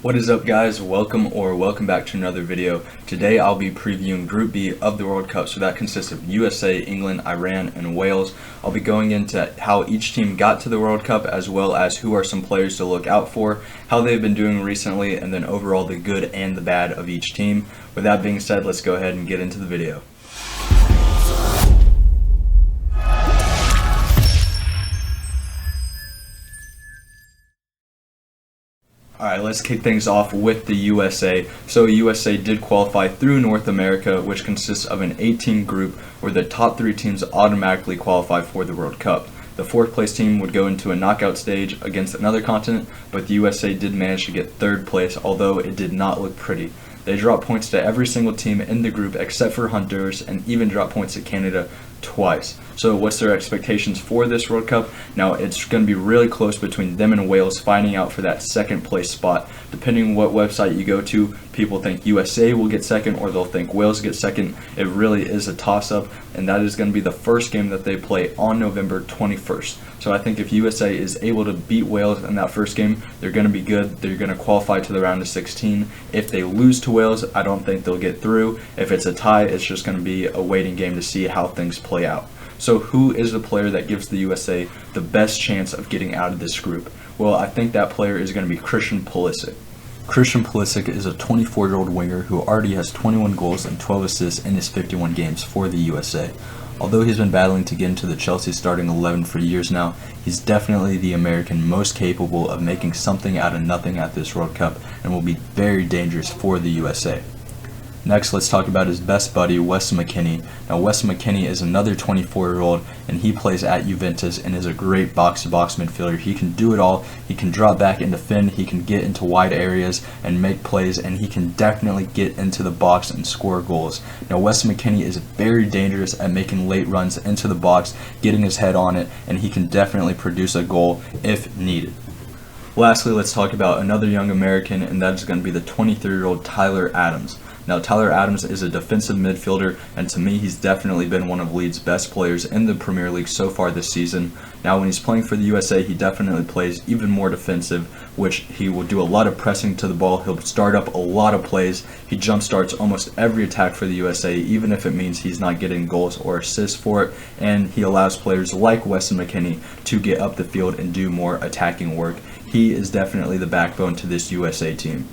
What is up, guys? Welcome back to another video. Today I'll be previewing Group B of the World Cup, so that consists of USA, England, Iran, and Wales. I'll be going into how each team got to the World Cup, as well as who are some players to look out for, how they've been doing recently, and then overall the good and the bad of each team. With that being said, let's go ahead and get into the video. Alright, let's kick things off with the USA. So USA did qualify through North America, which consists of an 18 group where the top 3 teams automatically qualify for the World Cup. The 4th place team would go into a knockout stage against another continent, but the USA did manage to get 3rd place, although it did not look pretty. They dropped points to every single team in the group except for Honduras, and even dropped points to Canada twice. So what's their expectations for this World Cup? Now, it's going to be really close between them and Wales fighting out for that 2nd place spot. Depending on what website you go to, people think USA will get 2nd or they'll think Wales get 2nd. It really is a toss-up, and that is going to be the first game that they play on November 21st. So I think if USA is able to beat Wales in that first game, they're going to be good. They're going to qualify to the round of 16. If they lose to Wales, I don't think they'll get through. If it's a tie, it's just going to be a waiting game to see how things play out. So who is the player that gives the USA the best chance of getting out of this group? Well, I think that player is going to be Christian Pulisic. Christian Pulisic is a 24-year-old winger who already has 21 goals and 12 assists in his 51 games for the USA. Although he's been battling to get into the Chelsea starting 11 for years now, he's definitely the American most capable of making something out of nothing at this World Cup and will be very dangerous for the USA. Next, let's talk about his best buddy, Wes McKennie. Now, Wes McKennie is another 24-year-old, and he plays at Juventus and is a great box-to-box midfielder. He can do it all. He can drop back and defend. He can get into wide areas and make plays, and he can definitely get into the box and score goals. Now, Wes McKennie is very dangerous at making late runs into the box, getting his head on it, and he can definitely produce a goal if needed. Lastly, let's talk about another young American, and that is going to be the 23-year-old Tyler Adams. Now, Tyler Adams is a defensive midfielder, and to me, he's definitely been one of Leeds' best players in the Premier League so far this season. Now, when he's playing for the USA, he definitely plays even more defensive, which he will do a lot of pressing to the ball. He'll start up a lot of plays. He jump starts almost every attack for the USA, even if it means he's not getting goals or assists for it, and he allows players like Weston McKennie to get up the field and do more attacking work. He is definitely the backbone to this USA team.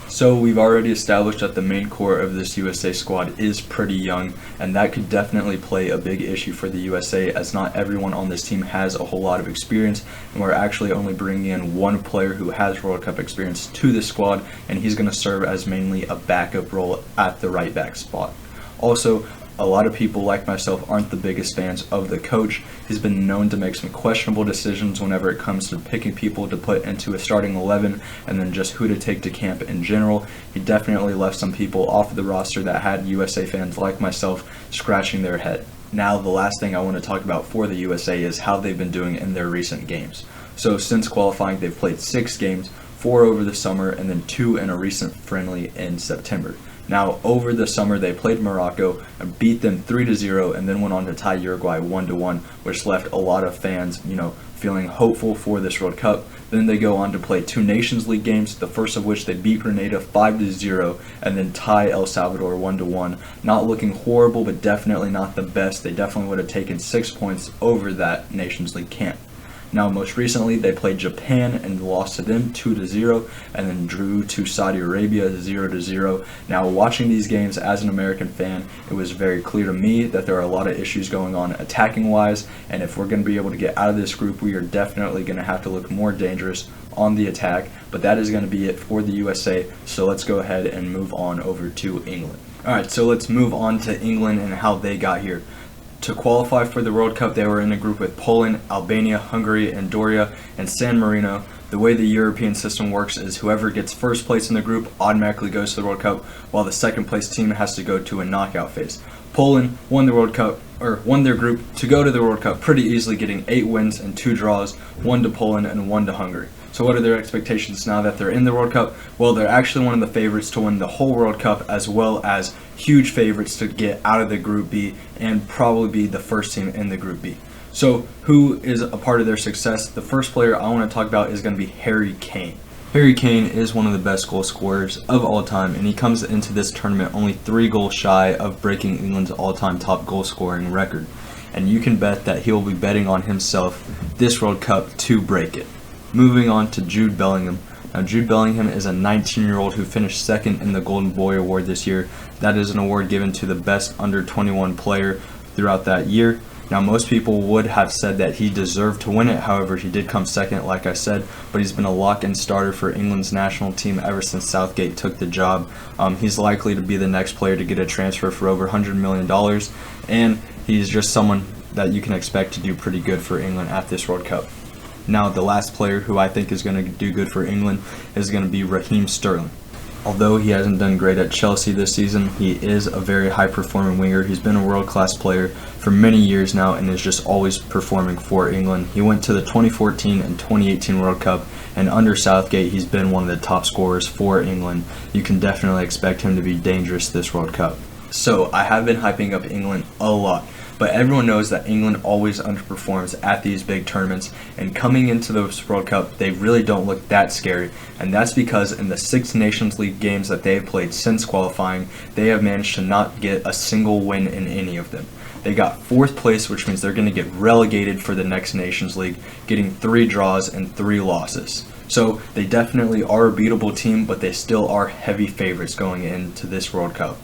So we've already established that the main core of this USA squad is pretty young, and that could definitely play a big issue for the USA, as not everyone on this team has a whole lot of experience, and we're actually only bringing in one player who has World Cup experience to this squad, and he's going to serve as mainly a backup role at the right back spot. Also, a lot of people like myself aren't the biggest fans of the coach. He's been known to make some questionable decisions whenever it comes to picking people to put into a starting 11 and then just who to take to camp in general. He definitely left some people off of the roster that had USA fans like myself scratching their head. Now, the last thing I want to talk about for the USA is how they've been doing in their recent games. So since qualifying, they've played 6 games, 4 over the summer, and then 2 in a recent friendly in September. Now, over the summer, they played Morocco and beat them 3-0, and then went on to tie Uruguay 1-1, which left a lot of fans, feeling hopeful for this World Cup. Then they go on to play 2 Nations League games, the first of which they beat Grenada 5-0, and then tie El Salvador 1-1. Not looking horrible, but definitely not the best. They definitely would have taken 6 points over that Nations League camp. Now, most recently, they played Japan and lost to them 2-0, and then drew to Saudi Arabia 0-0. Now, watching these games as an American fan, it was very clear to me that there are a lot of issues going on attacking-wise, and if we're going to be able to get out of this group, we are definitely going to have to look more dangerous on the attack. But that is going to be it for the USA, so let's go ahead and move on over to England. Alright, so let's move on to England and how they got here. To qualify for the World Cup, they were in a group with Poland, Albania, Hungary, Andorra, and San Marino. The way the European system works is whoever gets first place in the group automatically goes to the World Cup, while the second place team has to go to a knockout phase. Poland won the World Cup, or won their group to go to the World Cup pretty easily, getting 8 wins and 2 draws, 1 to Poland and 1 to Hungary. So what are their expectations now that they're in the World Cup? Well, they're actually one of the favorites to win the whole World Cup, as well as huge favorites to get out of the Group B and probably be the first team in the Group B. So who is a part of their success? The first player I want to talk about is going to be Harry Kane. Harry Kane is one of the best goal scorers of all time, and he comes into this tournament only 3 goals shy of breaking England's all-time top goal scoring record. And you can bet that he will be betting on himself this World Cup to break it. Moving on to Jude Bellingham. Now, Jude Bellingham is a 19-year-old who finished second in the Golden Boy Award this year. That is an award given to the best under-21 player throughout that year. Now, most people would have said that he deserved to win it. However, he did come second, like I said, but he's been a lock-in starter for England's national team ever since Southgate took the job. He's likely to be the next player to get a transfer for over $100 million, and he's just someone that you can expect to do pretty good for England at this World Cup. Now, the last player who I think is going to do good for England is going to be Raheem Sterling. Although he hasn't done great at Chelsea this season, he is a very high-performing winger. He's been a world-class player for many years now and is just always performing for England. He went to the 2014 and 2018 World Cup, and under Southgate, he's been one of the top scorers for England. You can definitely expect him to be dangerous this World Cup. So, I have been hyping up England a lot, but everyone knows that England always underperforms at these big tournaments, and coming into this World Cup, they really don't look that scary, and that's because in the 6 Nations League games that they have played since qualifying, they have managed to not get a single win in any of them. They got 4th place, which means they're going to get relegated for the next Nations League, getting 3 draws and 3 losses. So they definitely are a beatable team, but they still are heavy favorites going into this World Cup.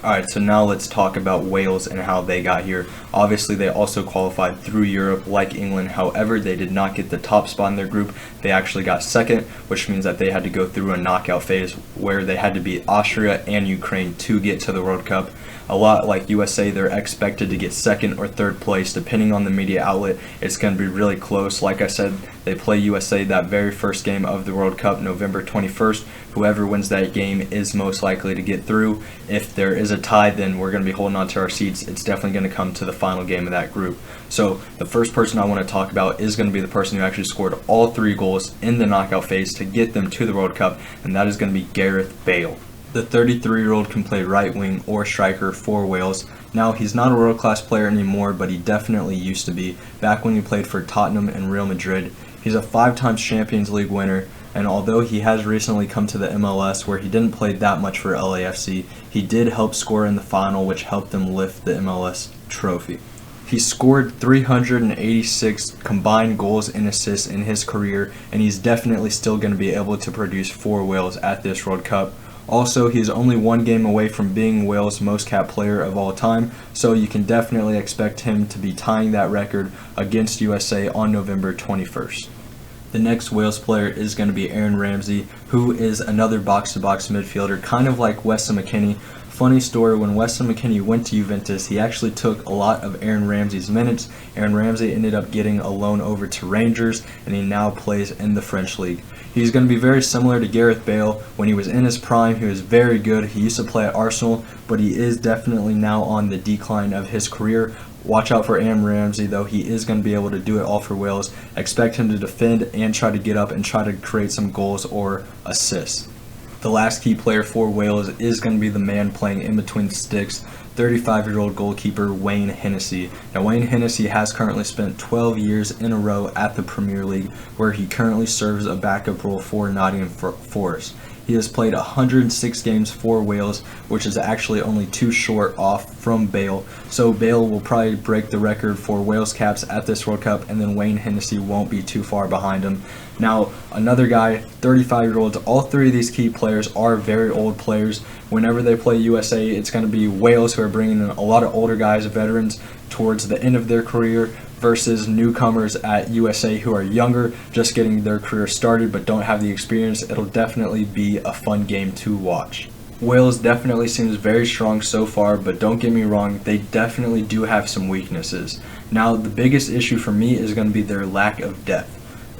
Alright, so now let's talk about Wales and how they got here. Obviously, they also qualified through Europe like England. However, they did not get the top spot in their group. They actually got second, which means that they had to go through a knockout phase where they had to beat Austria and Ukraine to get to the World Cup. A lot like USA, they're expected to get 2nd or 3rd place. Depending on the media outlet, it's going to be really close. Like I said, they play USA that very first game of the World Cup, November 21st. Whoever wins that game is most likely to get through. If there is a tie, then we're going to be holding on to our seats. It's definitely going to come to the final game of that group. So the first person I want to talk about is going to be the person who actually scored all 3 goals in the knockout phase to get them to the World Cup, and that is going to be Gareth Bale. The 33-year-old can play right wing or striker for Wales. Now, he's not a world-class player anymore, but he definitely used to be back when he played for Tottenham and Real Madrid. He's a 5-time Champions League winner, and although he has recently come to the MLS where he didn't play that much for LAFC, he did help score in the final, which helped them lift the MLS trophy. He scored 386 combined goals and assists in his career, and he's definitely still going to be able to produce for Wales at this World Cup. Also, he's only 1 game away from being Wales' most capped player of all time, so you can definitely expect him to be tying that record against USA on November 21st. The next Wales player is going to be Aaron Ramsey, who is another box-to-box midfielder, kind of like Weston McKennie. Funny story, when Weston McKennie went to Juventus, he actually took a lot of Aaron Ramsey's minutes. Aaron Ramsey ended up getting a loan over to Rangers, and he now plays in the French league. He's going to be very similar to Gareth Bale. When he was in his prime, he was very good. He used to play at Arsenal, but he is definitely now on the decline of his career. Watch out for Aaron Ramsey, though. He is going to be able to do it all for Wales. Expect him to defend and try to get up and try to create some goals or assists. The last key player for Wales is going to be the man playing in between the sticks, 35-year-old goalkeeper Wayne Hennessy. Now, Wayne Hennessy has currently spent 12 years in a row at the Premier League, where he currently serves a backup role for Nottingham Forest. He has played 106 games for Wales, which is actually only 2 short off from Bale. So Bale will probably break the record for Wales caps at this World Cup, and then Wayne Hennessy won't be too far behind him. Now, another guy, 35-year-olds, all 3 of these key players are very old players. Whenever they play USA, it's going to be Wales who are bringing in a lot of older guys, veterans, towards the end of their career, versus newcomers at USA who are younger, just getting their career started but don't have the experience. It'll definitely be a fun game to watch. Wales definitely seems very strong so far, but don't get me wrong, they definitely do have some weaknesses. Now, the biggest issue for me is going to be their lack of depth.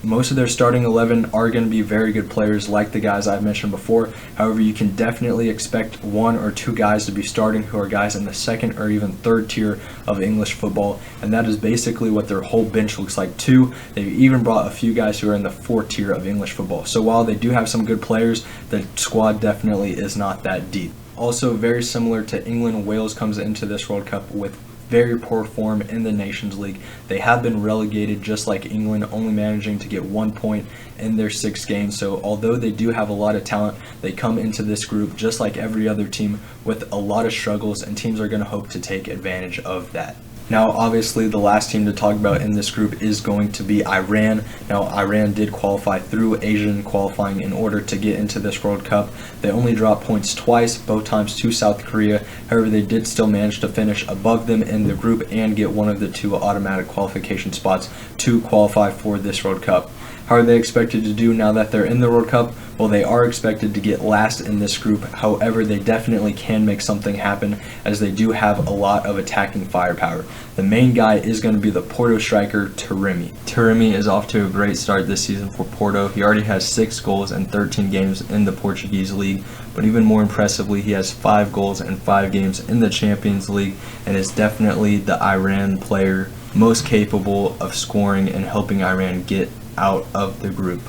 Most of their starting 11 are going to be very good players like the guys I've mentioned before. However, you can definitely expect 1 or 2 guys to be starting who are guys in the 2nd or even 3rd tier of English football, and that is basically what their whole bench looks like too. They've even brought a few guys who are in the 4th tier of English football. So while they do have some good players, the squad definitely is not that deep. Also, very similar to England, Wales comes into this World Cup with very poor form in the Nations League. They have been relegated just like England, only managing to get 1 point in their 6 games. So although they do have a lot of talent, they come into this group just like every other team with a lot of struggles, and teams are going to hope to take advantage of that. Now, obviously, the last team to talk about in this group is going to be Iran. Now, Iran did qualify through Asian qualifying in order to get into this World Cup. They only dropped points twice, both times to South Korea. However, they did still manage to finish above them in the group and get one of the 2 automatic qualification spots to qualify for this World Cup. How are they expected to do now that they're in the World Cup? Well, they are expected to get last in this group. However, they definitely can make something happen, as they do have a lot of attacking firepower. The main guy is going to be the Porto striker, Taremi. Taremi is off to a great start this season for Porto. He already has 6 goals in 13 games in the Portuguese league, but even more impressively, he has 5 goals in 5 games in the Champions League, and is definitely the Iran player most capable of scoring and helping Iran get out of the group.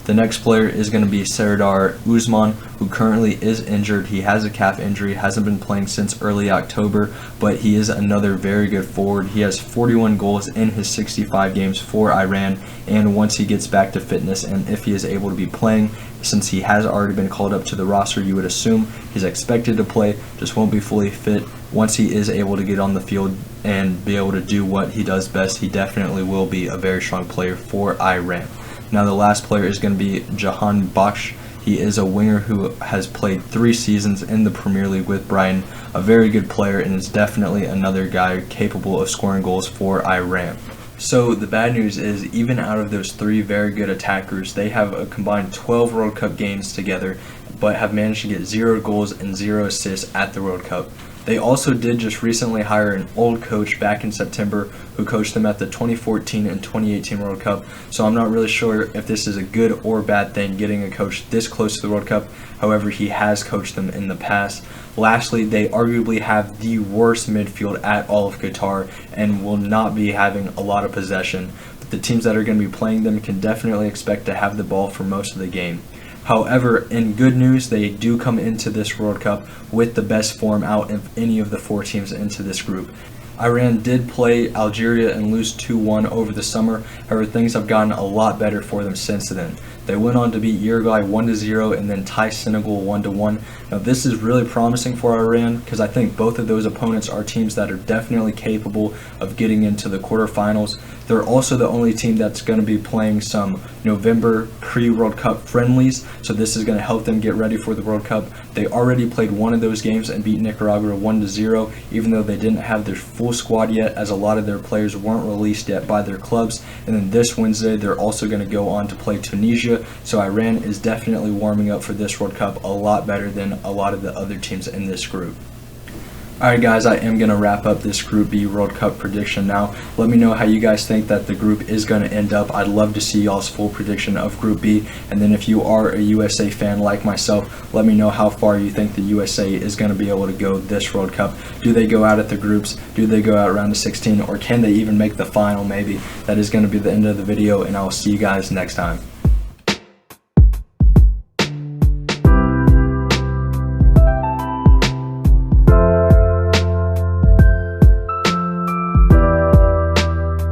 The next player is going to be Serdar Uzman, who currently is injured. He has a calf injury, hasn't been playing since early October, but he is another very good forward. He has 41 goals in his 65 games for Iran, and once he gets back to fitness, and if he is able to be playing, since he has already been called up to the roster, you would assume he's expected to play, just won't be fully fit. Once he is able to get on the field and be able to do what he does best, he definitely will be a very strong player for Iran. Now, the last player is going to be Jahan Baksh. He is a winger who has played 3 seasons in the Premier League with Brighton, a very good player, and is definitely another guy capable of scoring goals for Iran. So the bad news is, even out of those 3 very good attackers, they have a combined 12 World Cup games together, but have managed to get 0 goals and 0 assists at the World Cup. They also did just recently hire an old coach back in September who coached them at the 2014 and 2018 World Cup, so I'm not really sure if this is a good or bad thing, getting a coach this close to the World Cup. However, he has coached them in the past. Lastly, they arguably have the worst midfield at all of Qatar and will not be having a lot of possession. But the teams that are going to be playing them can definitely expect to have the ball for most of the game. However, in good news, they do come into this World Cup with the best form out of any of the 4 teams into this group. Iran did play Algeria and lose 2-1 over the summer. However, things have gotten a lot better for them since then. They went on to beat Uruguay 1-0 and then tie Senegal 1-1. Now, this is really promising for Iran, because I think both of those opponents are teams that are definitely capable of getting into the quarterfinals. They're also the only team that's going to be playing some November pre-World Cup friendlies, so this is going to help them get ready for the World Cup. They already played one of those games and beat Nicaragua 1-0, even though they didn't have their full squad yet, as a lot of their players weren't released yet by their clubs. And then this Wednesday, they're also going to go on to play Tunisia, so Iran is definitely warming up for this World Cup a lot better than a lot of the other teams in this group. Alright guys, I am going to wrap up this Group B World Cup prediction now. Let me know how you guys think that the group is going to end up. I'd love to see y'all's full prediction of Group B. And then if you are a USA fan like myself, let me know how far you think the USA is going to be able to go this World Cup. Do they go out at the groups? Do they go out round of 16? Or can they even make the final maybe? That is going to be the end of the video, and I'll see you guys next time.